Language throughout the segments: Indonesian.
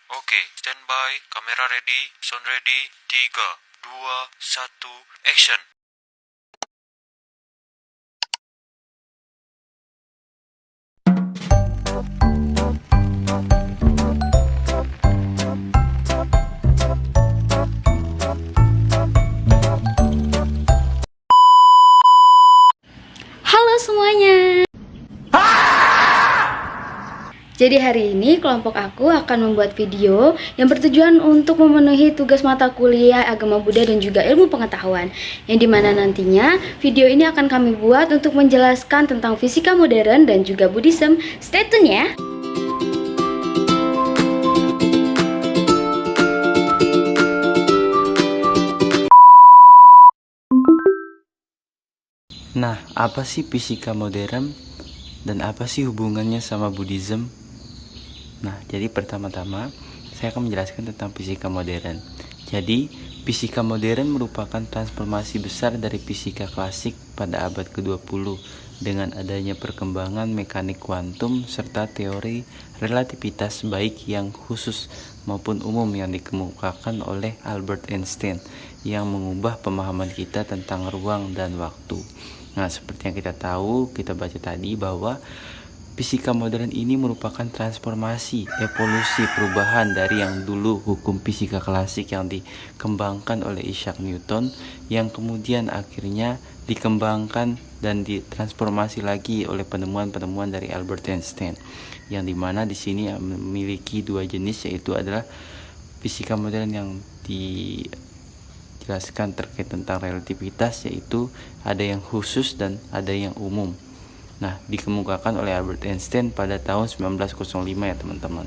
Oke, standby, kamera ready, sound ready, 3, 2, 1, action. Halo semuanya. Jadi hari ini kelompok aku akan membuat video yang bertujuan untuk memenuhi tugas mata kuliah Agama Buddha dan juga Ilmu Pengetahuan. Yang dimana nantinya video ini akan kami buat untuk menjelaskan tentang fisika modern dan juga Buddhism. Stay tune ya. Nah, apa sih fisika modern dan apa sih hubungannya sama Buddhism? Nah, jadi pertama-tama saya akan menjelaskan tentang fisika modern. Jadi, fisika modern merupakan transformasi besar dari fisika klasik pada abad ke-20 dengan adanya perkembangan mekanik kuantum serta teori relativitas baik yang khusus maupun umum yang dikemukakan oleh Albert Einstein yang mengubah pemahaman kita tentang ruang dan waktu. Nah, seperti yang kita tahu, kita baca tadi bahwa fisika modern ini merupakan transformasi, evolusi, perubahan dari yang dulu hukum fisika klasik yang dikembangkan oleh Isaac Newton yang kemudian akhirnya dikembangkan dan ditransformasi lagi oleh penemuan-penemuan dari Albert Einstein. Yang dimana di sini memiliki dua jenis, yaitu adalah fisika modern yang dijelaskan terkait tentang relativitas, yaitu ada yang khusus dan ada yang umum. Nah, dikemukakan oleh Albert Einstein pada tahun 1905 ya teman-teman.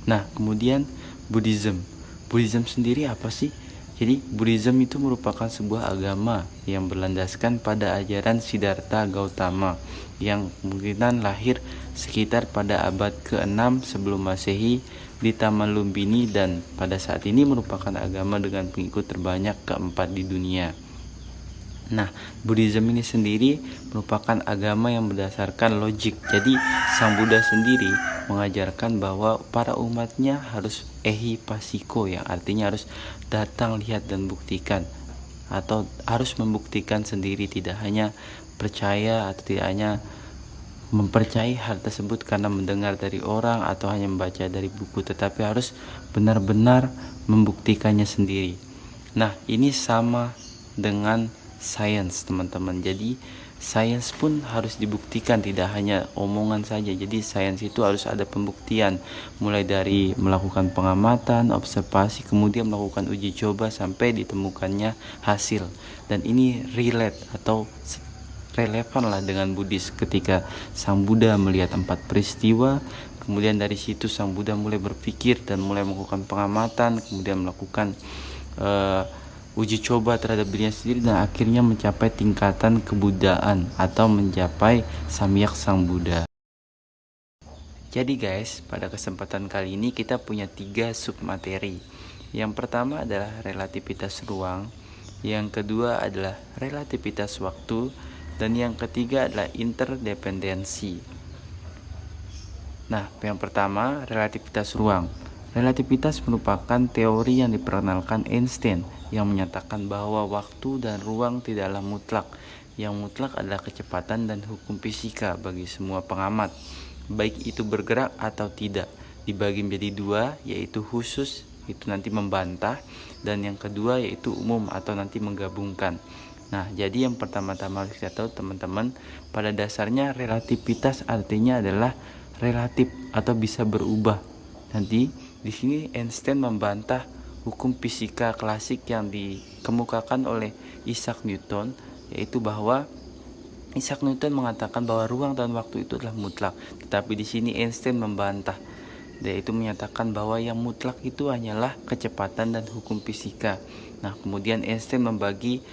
Nah, kemudian Buddhism. Buddhism sendiri apa sih? Jadi, Buddhism itu merupakan sebuah agama yang berlandaskan pada ajaran Siddhartha Gautama yang kemungkinan lahir sekitar pada abad ke-6 sebelum Masehi di Taman Lumbini dan pada saat ini merupakan agama dengan pengikut terbanyak keempat di dunia. Nah, Buddhism ini sendiri merupakan agama yang berdasarkan logik. Jadi, Sang Buddha sendiri mengajarkan bahwa para umatnya harus ehipassiko, yang artinya harus datang, lihat, dan buktikan, atau harus membuktikan sendiri, tidak hanya percaya atau tidak hanya mempercayai hal tersebut karena mendengar dari orang atau hanya membaca dari buku, tetapi harus benar-benar membuktikannya sendiri. Nah, ini sama dengan sains, teman-teman. Jadi sains pun harus dibuktikan, tidak hanya omongan saja. Jadi sains itu harus ada pembuktian, mulai dari melakukan pengamatan, observasi, kemudian melakukan uji coba sampai ditemukannya hasil. Dan ini relate atau relevan lah dengan Buddhis. Ketika Sang Buddha melihat 4 peristiwa, kemudian dari situ Sang Buddha mulai berpikir dan mulai melakukan pengamatan, kemudian melakukan uji coba terhadap dirinya sendiri dan akhirnya mencapai tingkatan kebudaan atau mencapai samyak Sang Buddha. Jadi guys, pada kesempatan kali ini kita punya 3 submateri. Yang pertama adalah relativitas ruang, yang kedua adalah relativitas waktu, dan yang ketiga adalah interdependensi. Nah, yang pertama, relativitas ruang. Relativitas merupakan teori yang diperkenalkan Einstein yang menyatakan bahwa waktu dan ruang tidaklah mutlak. Yang mutlak adalah kecepatan dan hukum fisika bagi semua pengamat, baik itu bergerak atau tidak. Dibagi menjadi 2, yaitu khusus, itu nanti membantah, dan yang kedua yaitu umum atau nanti menggabungkan. Nah, jadi yang pertama-tama harus kita tahu teman-teman, pada dasarnya relativitas artinya adalah relatif atau bisa berubah. Nanti di sini Einstein membantah hukum fisika klasik yang dikemukakan oleh Isaac Newton, yaitu bahwa Isaac Newton mengatakan bahwa ruang dan waktu itu adalah mutlak. Tetapi di sini Einstein membantah, yaitu menyatakan bahwa yang mutlak itu hanyalah kecepatan dan hukum fisika. Nah, kemudian Einstein membagi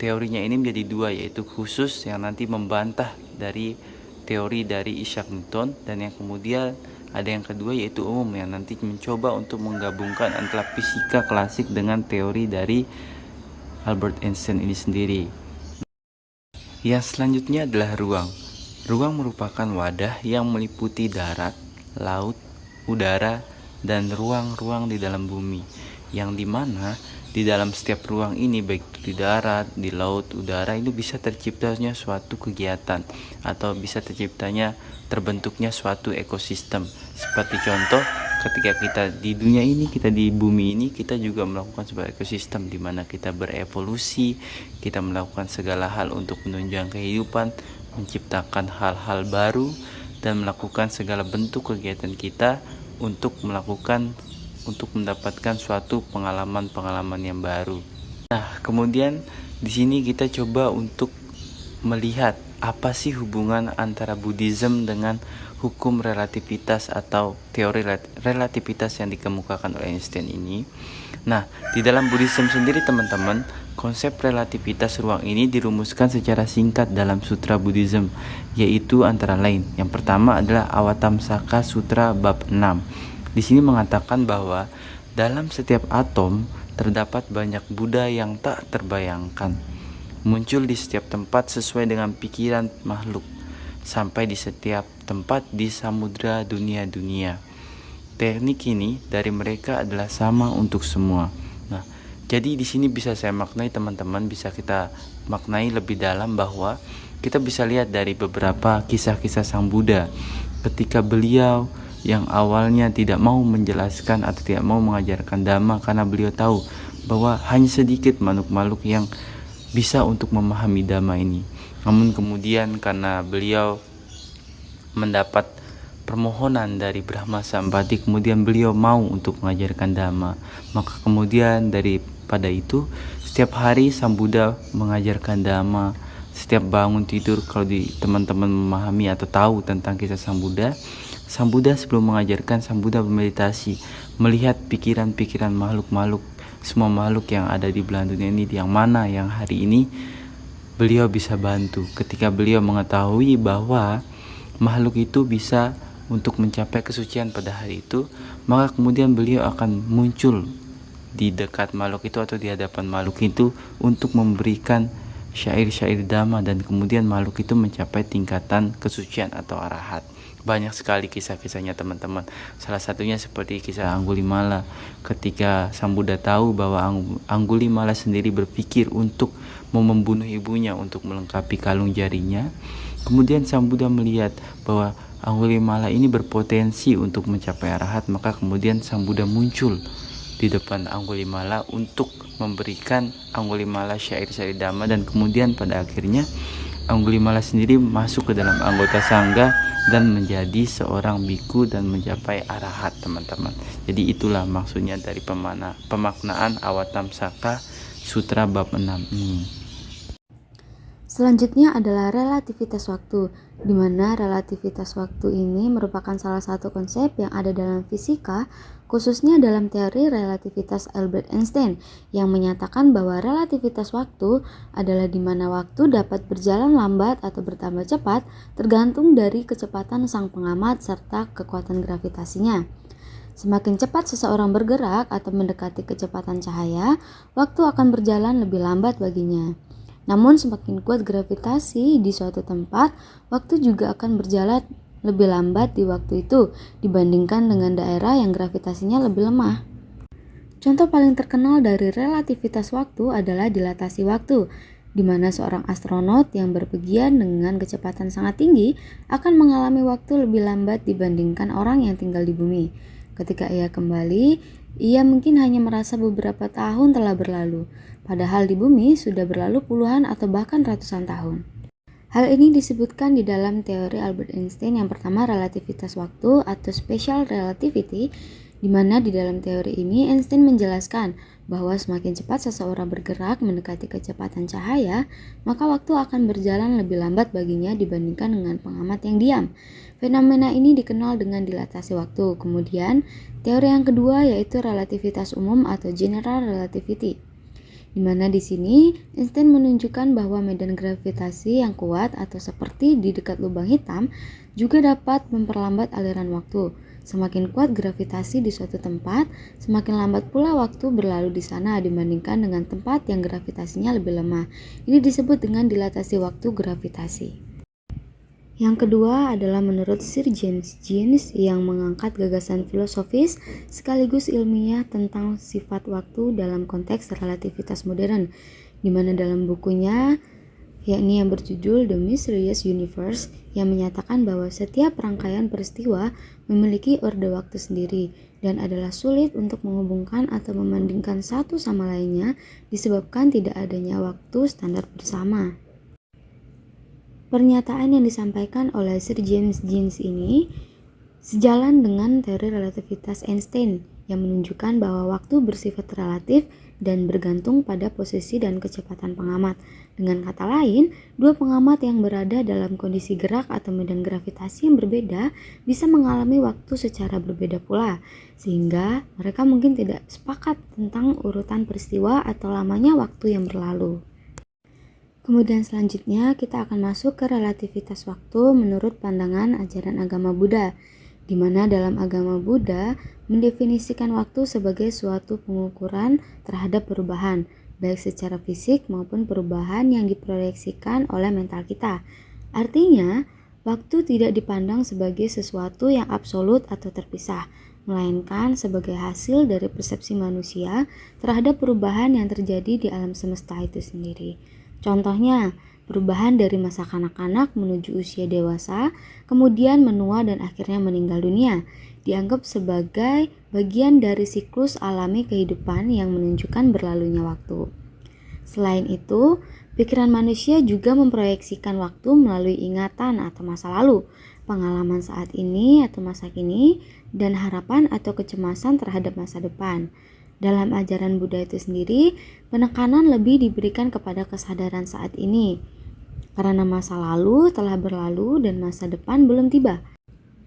teorinya ini menjadi 2, yaitu khusus yang nanti membantah dari teori dari Isaac Newton, dan yang kemudian ada yang kedua yaitu umum yang nanti mencoba untuk menggabungkan antara fisika klasik dengan teori dari Albert Einstein ini sendiri. Yang selanjutnya adalah ruang. Ruang merupakan wadah yang meliputi darat, laut, udara, dan ruang-ruang di dalam bumi, yang dimana di dalam setiap ruang ini, baik itu di darat, di laut, udara, itu bisa terciptanya suatu kegiatan atau bisa terbentuknya suatu ekosistem. Seperti contoh, ketika kita di dunia ini, kita di bumi ini, kita juga melakukan sebuah ekosistem di mana kita berevolusi, kita melakukan segala hal untuk menunjang kehidupan, menciptakan hal-hal baru, dan melakukan segala bentuk kegiatan kita untuk mendapatkan suatu pengalaman-pengalaman yang baru. Nah, kemudian di sini kita coba untuk melihat apa sih hubungan antara Buddhism dengan hukum relativitas atau teori relativitas yang dikemukakan oleh Einstein ini. Nah, di dalam Buddhism sendiri teman-teman, konsep relativitas ruang ini dirumuskan secara singkat dalam Sutra Buddhism, yaitu antara lain. Yang pertama adalah Avatamsaka Sutra bab 6. Di sini mengatakan bahwa dalam setiap atom terdapat banyak Buddha yang tak terbayangkan, muncul di setiap tempat sesuai dengan pikiran makhluk, sampai di setiap tempat di samudra dunia-dunia. Teknik ini dari mereka adalah sama untuk semua. Nah, jadi di sini bisa saya maknai teman-teman, bisa kita maknai lebih dalam bahwa kita bisa lihat dari beberapa kisah-kisah Sang Buddha ketika beliau yang awalnya tidak mau menjelaskan atau tidak mau mengajarkan Dhamma karena beliau tahu bahwa hanya sedikit makhluk-makhluk yang bisa untuk memahami Dhamma ini. Namun kemudian karena beliau mendapat permohonan dari Brahma Sampati, kemudian beliau mau untuk mengajarkan Dhamma. Maka kemudian daripada itu, setiap hari Sang Buddha mengajarkan Dhamma. Setiap bangun tidur, kalau teman-teman memahami atau tahu tentang kisah Sang Buddha sebelum mengajarkan, Sang Buddha bermeditasi, melihat pikiran-pikiran makhluk-makhluk, semua makhluk yang ada di belahan dunia ini, yang mana yang hari ini beliau bisa bantu. Ketika beliau mengetahui bahwa makhluk itu bisa untuk mencapai kesucian pada hari itu, maka kemudian beliau akan muncul di dekat makhluk itu atau di hadapan makhluk itu untuk memberikan syair-syair Dhamma, dan kemudian makhluk itu mencapai tingkatan kesucian atau arahat. Banyak sekali kisah-kisahnya teman-teman. Salah satunya seperti kisah Anggulimala, ketika Sang Buddha tahu bahwa Anggulimala sendiri berpikir untuk membunuh ibunya untuk melengkapi kalung jarinya. Kemudian Sang Buddha melihat bahwa Anggulimala ini berpotensi untuk mencapai arahat, maka kemudian Sang Buddha muncul di depan Anggulimala untuk memberikan Anggulimala syair-syair Dhamma, dan kemudian pada akhirnya Anggulimala sendiri masuk ke dalam anggota sangga dan menjadi seorang biku dan mencapai arahat teman-teman. Jadi itulah maksudnya dari pemaknaan Avatamsaka Sutra bab 6 ini. Selanjutnya adalah relativitas waktu, di mana relativitas waktu ini merupakan salah satu konsep yang ada dalam fisika, khususnya dalam teori relativitas Albert Einstein, yang menyatakan bahwa relativitas waktu adalah di mana waktu dapat berjalan lambat atau bertambah cepat tergantung dari kecepatan sang pengamat serta kekuatan gravitasinya. Semakin cepat seseorang bergerak atau mendekati kecepatan cahaya, waktu akan berjalan lebih lambat baginya. Namun semakin kuat gravitasi di suatu tempat, waktu juga akan berjalan lebih lambat di waktu itu dibandingkan dengan daerah yang gravitasinya lebih lemah. Contoh paling terkenal dari relativitas waktu adalah dilatasi waktu, di mana seorang astronot yang berpergian dengan kecepatan sangat tinggi akan mengalami waktu lebih lambat dibandingkan orang yang tinggal di bumi. Ketika ia kembali, ia mungkin hanya merasa beberapa tahun telah berlalu, padahal di bumi sudah berlalu puluhan atau bahkan ratusan tahun. Hal ini disebutkan di dalam teori Albert Einstein yang pertama, relativitas waktu atau special relativity, di mana di dalam teori ini Einstein menjelaskan bahwa semakin cepat seseorang bergerak mendekati kecepatan cahaya, maka waktu akan berjalan lebih lambat baginya dibandingkan dengan pengamat yang diam. Fenomena ini dikenal dengan dilatasi waktu. Kemudian, teori yang kedua yaitu relativitas umum atau general relativity, di mana di sini Einstein menunjukkan bahwa medan gravitasi yang kuat atau seperti di dekat lubang hitam juga dapat memperlambat aliran waktu. Semakin kuat gravitasi di suatu tempat, semakin lambat pula waktu berlalu di sana dibandingkan dengan tempat yang gravitasinya lebih lemah. Ini disebut dengan dilatasi waktu gravitasi. Yang kedua adalah menurut Sir James Jeans yang mengangkat gagasan filosofis sekaligus ilmiah tentang sifat waktu dalam konteks relativitas modern, di mana dalam bukunya yakni yang berjudul The Mysterious Universe yang menyatakan bahwa setiap rangkaian peristiwa memiliki orde waktu sendiri dan adalah sulit untuk menghubungkan atau membandingkan satu sama lainnya disebabkan tidak adanya waktu standar bersama. Pernyataan yang disampaikan oleh Sir James Jeans ini sejalan dengan teori relativitas Einstein yang menunjukkan bahwa waktu bersifat relatif dan bergantung pada posisi dan kecepatan pengamat. Dengan kata lain, dua pengamat yang berada dalam kondisi gerak atau medan gravitasi yang berbeda bisa mengalami waktu secara berbeda pula, sehingga mereka mungkin tidak sepakat tentang urutan peristiwa atau lamanya waktu yang berlalu. Kemudian selanjutnya kita akan masuk ke relativitas waktu menurut pandangan ajaran agama Buddha, di mana dalam agama Buddha mendefinisikan waktu sebagai suatu pengukuran terhadap perubahan, baik secara fisik maupun perubahan yang diproyeksikan oleh mental kita. Artinya, waktu tidak dipandang sebagai sesuatu yang absolut atau terpisah, melainkan sebagai hasil dari persepsi manusia terhadap perubahan yang terjadi di alam semesta itu sendiri. Contohnya, perubahan dari masa kanak-kanak menuju usia dewasa, kemudian menua dan akhirnya meninggal dunia, dianggap sebagai bagian dari siklus alami kehidupan yang menunjukkan berlalunya waktu. Selain itu, pikiran manusia juga memproyeksikan waktu melalui ingatan atau masa lalu, pengalaman saat ini atau masa kini, dan harapan atau kecemasan terhadap masa depan. Dalam ajaran Buddha itu sendiri, penekanan lebih diberikan kepada kesadaran saat ini, karena masa lalu telah berlalu dan masa depan belum tiba.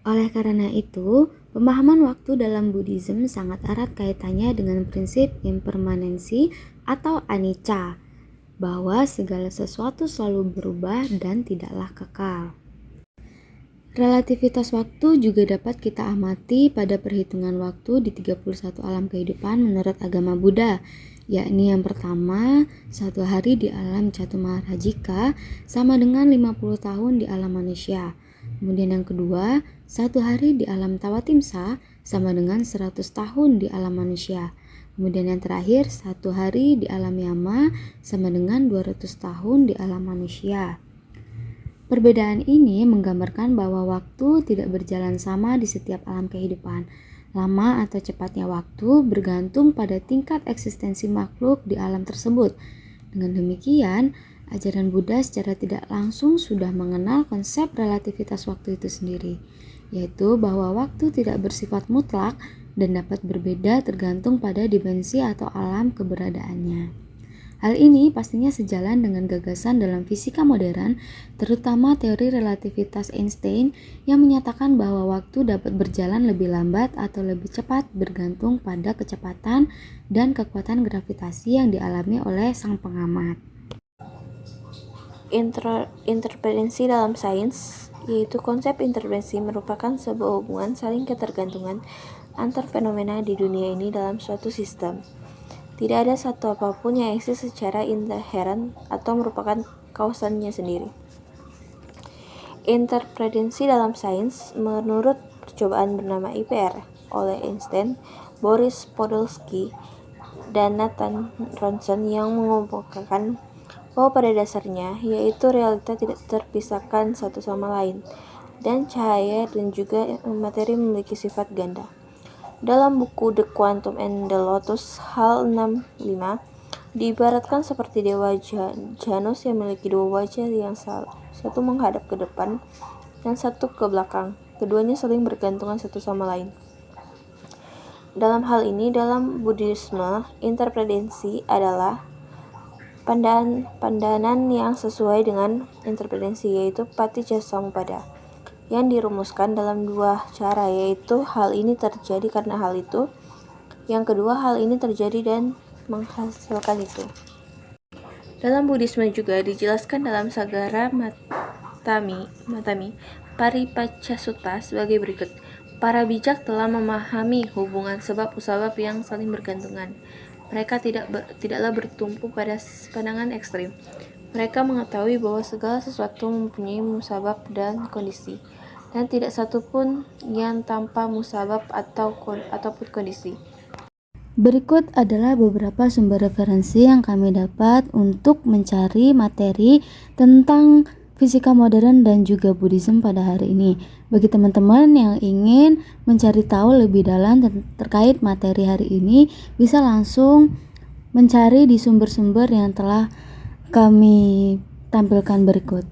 Oleh karena itu, pemahaman waktu dalam Buddhism sangat erat kaitannya dengan prinsip impermanensi atau anicca, bahwa segala sesuatu selalu berubah dan tidaklah kekal. Relativitas waktu juga dapat kita amati pada perhitungan waktu di 31 alam kehidupan menurut agama Buddha, yakni yang pertama, 1 hari di alam Catumarajika sama dengan 50 tahun di alam manusia. Kemudian yang kedua, 1 hari di alam Tawatimsa sama dengan 100 tahun di alam manusia. Kemudian yang terakhir, 1 hari di alam Yama sama dengan 200 tahun di alam manusia. Perbedaan ini menggambarkan bahwa waktu tidak berjalan sama di setiap alam kehidupan. Lama atau cepatnya waktu bergantung pada tingkat eksistensi makhluk di alam tersebut. Dengan demikian, ajaran Buddha secara tidak langsung sudah mengenal konsep relativitas waktu itu sendiri, yaitu bahwa waktu tidak bersifat mutlak dan dapat berbeda tergantung pada dimensi atau alam keberadaannya. Hal ini pastinya sejalan dengan gagasan dalam fisika modern, terutama teori relativitas Einstein yang menyatakan bahwa waktu dapat berjalan lebih lambat atau lebih cepat bergantung pada kecepatan dan kekuatan gravitasi yang dialami oleh sang pengamat. Interferensi dalam sains, yaitu konsep interferensi merupakan sebuah hubungan saling ketergantungan antar fenomena di dunia ini dalam suatu sistem. Tidak ada satu apapun yang eksis secara inherent atau merupakan kausalnya sendiri. Interferensi dalam sains menurut percobaan bernama IPR oleh Einstein, Boris Podolsky, dan Nathan Ronson yang mengemukakan bahwa pada dasarnya yaitu realita tidak terpisahkan satu sama lain, dan cahaya dan juga materi memiliki sifat ganda. Dalam buku The Quantum and the Lotus, hal 65 diibaratkan seperti dewa Janus yang memiliki dua wajah yang satu menghadap ke depan dan satu ke belakang. Keduanya saling bergantungan satu sama lain. Dalam hal ini, dalam Buddhisme, interpretensi adalah pandangan yang sesuai dengan interpretensi, yaitu Paticcasamuppada, yang dirumuskan dalam dua cara, yaitu hal ini terjadi karena hal itu, yang kedua hal ini terjadi dan menghasilkan itu. Dalam Buddhisme juga dijelaskan dalam Sagara Matami Paripacca sebagai berikut. Para bijak telah memahami hubungan sebab-usabab yang saling bergantungan. Mereka tidaklah bertumpu pada pandangan ekstrim. Mereka mengetahui bahwa segala sesuatu mempunyai musabab dan kondisi, dan tidak satu pun yang tanpa musabab ataupun kondisi. Berikut adalah beberapa sumber referensi yang kami dapat untuk mencari materi tentang fisika modern dan juga Buddhism pada hari ini. Bagi teman-teman yang ingin mencari tahu lebih dalam terkait materi hari ini, bisa langsung mencari di sumber-sumber yang telah kami tampilkan berikut.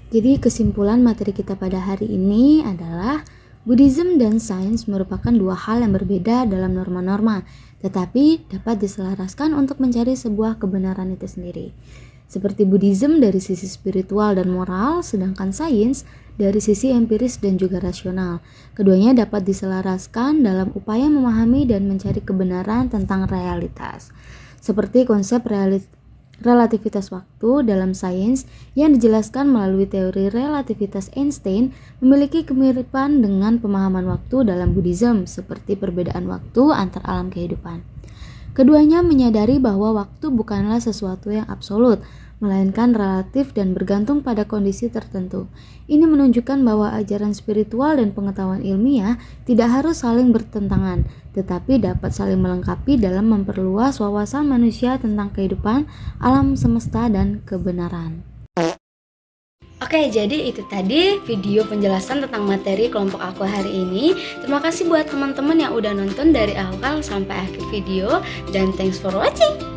Jadi kesimpulan materi kita pada hari ini adalah Buddhism dan sains merupakan dua hal yang berbeda dalam norma-norma, tetapi dapat diselaraskan untuk mencari sebuah kebenaran itu sendiri. Seperti Buddhism dari sisi spiritual dan moral, sedangkan sains dari sisi empiris dan juga rasional. Keduanya dapat diselaraskan dalam upaya memahami dan mencari kebenaran tentang realitas. Seperti konsep relativitas waktu dalam sains yang dijelaskan melalui teori relativitas Einstein memiliki kemiripan dengan pemahaman waktu dalam Buddhism, seperti perbedaan waktu antar alam kehidupan. Keduanya menyadari bahwa waktu bukanlah sesuatu yang absolut, melainkan relatif dan bergantung pada kondisi tertentu. Ini menunjukkan bahwa ajaran spiritual dan pengetahuan ilmiah tidak harus saling bertentangan, tetapi dapat saling melengkapi dalam memperluas wawasan manusia tentang kehidupan, alam semesta, dan kebenaran. Oke, jadi itu tadi video penjelasan tentang materi kelompok aku hari ini. Terima kasih buat teman-teman yang udah nonton dari awal sampai akhir video, dan thanks for watching.